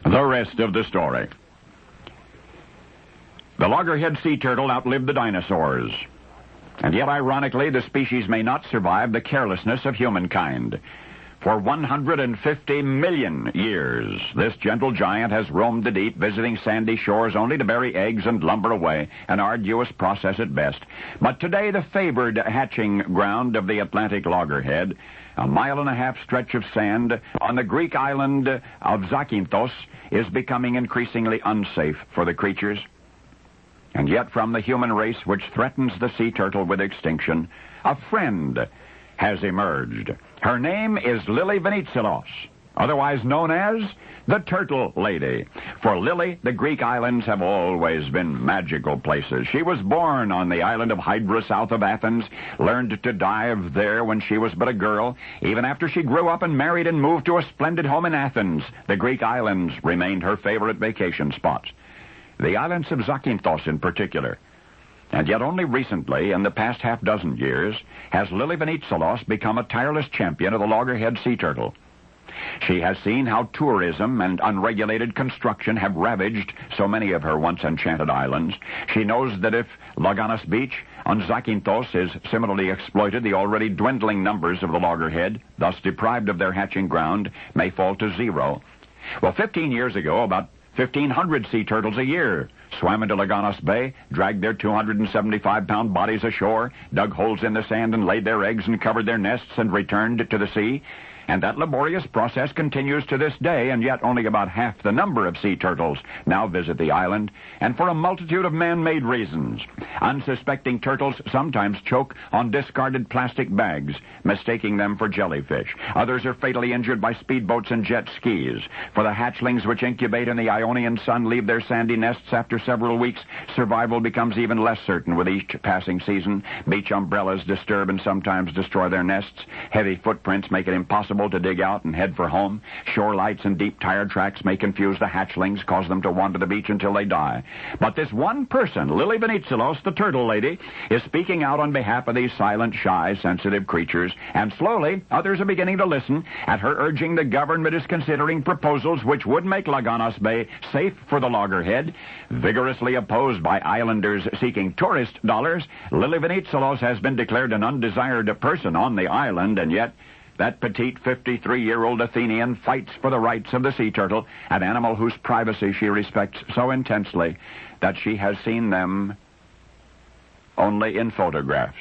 The rest of the story. The loggerhead sea turtle outlived the dinosaurs. And yet, ironically, the species may not survive the carelessness of humankind. For 150 million years, this gentle giant has roamed the deep, visiting sandy shores only to bury eggs and lumber away, an arduous process at best. But today, the favored hatching ground of the Atlantic loggerhead, a 1.5-mile stretch of sand on the Greek island of Zakynthos, is becoming increasingly unsafe for the creatures. And yet, from the human race which threatens the sea turtle with extinction, a friend has emerged. Her name is Lily Venizelos, otherwise known as the Turtle Lady. For Lily, the Greek islands have always been magical places. She was born on the island of Hydra south of Athens, learned to dive there when she was but a girl. Even after she grew up and married and moved to a splendid home in Athens, the Greek islands remained her favorite vacation spots. The islands of Zakynthos in particular. And yet only recently, in the past half-dozen years, has Lily Venizelos become a tireless champion of the loggerhead sea turtle. She has seen how tourism and unregulated construction have ravaged so many of her once enchanted islands. She knows that if Laganos Beach on Zakynthos is similarly exploited, the already dwindling numbers of the loggerhead, thus deprived of their hatching ground, may fall to zero. Well, 15 years ago, about 1,500 sea turtles a year swam into Laganos Bay, dragged their 275-pound bodies ashore, dug holes in the sand and laid their eggs and covered their nests and returned to the sea. And that laborious process continues to this day, and yet only about half the number of sea turtles now visit the island, and for a multitude of man-made reasons. Unsuspecting turtles sometimes choke on discarded plastic bags, mistaking them for jellyfish. Others are fatally injured by speedboats and jet skis. For the hatchlings which incubate in the Ionian sun leave their sandy nests after several weeks, survival becomes even less certain with each passing season. Beach umbrellas disturb and sometimes destroy their nests. Heavy footprints make it impossible to dig out and head for home. Shore lights and deep tire tracks may confuse the hatchlings, cause them to wander the beach until they die. But this one person, Lily Venizelos, the Turtle Lady, is speaking out on behalf of these silent, shy, sensitive creatures, and slowly others are beginning to listen. At her urging, the government is considering proposals which would make Laganos Bay safe for the loggerhead. Vigorously opposed by islanders seeking tourist dollars, Lily Venizelos has been declared an undesired person on the island, and yet that petite 53-year-old Athenian fights for the rights of the sea turtle, an animal whose privacy she respects so intensely that she has seen them only in photographs.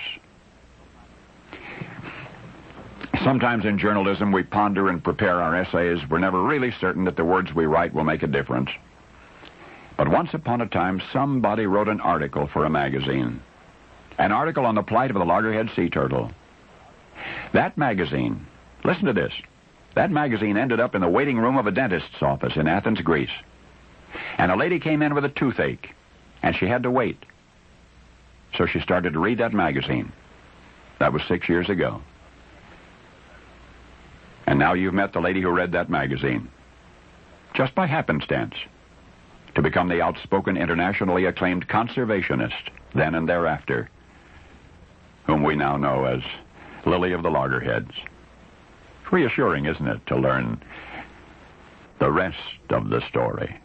Sometimes in journalism we ponder and prepare our essays. We're never really certain that the words we write will make a difference. But once upon a time, somebody wrote an article for a magazine. An article on the plight of the loggerhead sea turtle. That magazine, listen to this, that magazine ended up in the waiting room of a dentist's office in Athens, Greece. And a lady came in with a toothache, and she had to wait. So she started to read that magazine. That was 6 years ago. And now you've met the lady who read that magazine, just by happenstance, to become the outspoken, internationally acclaimed conservationist then and thereafter, whom we now know as Lily of the Loggerheads. It's reassuring, isn't it, to learn the rest of the story.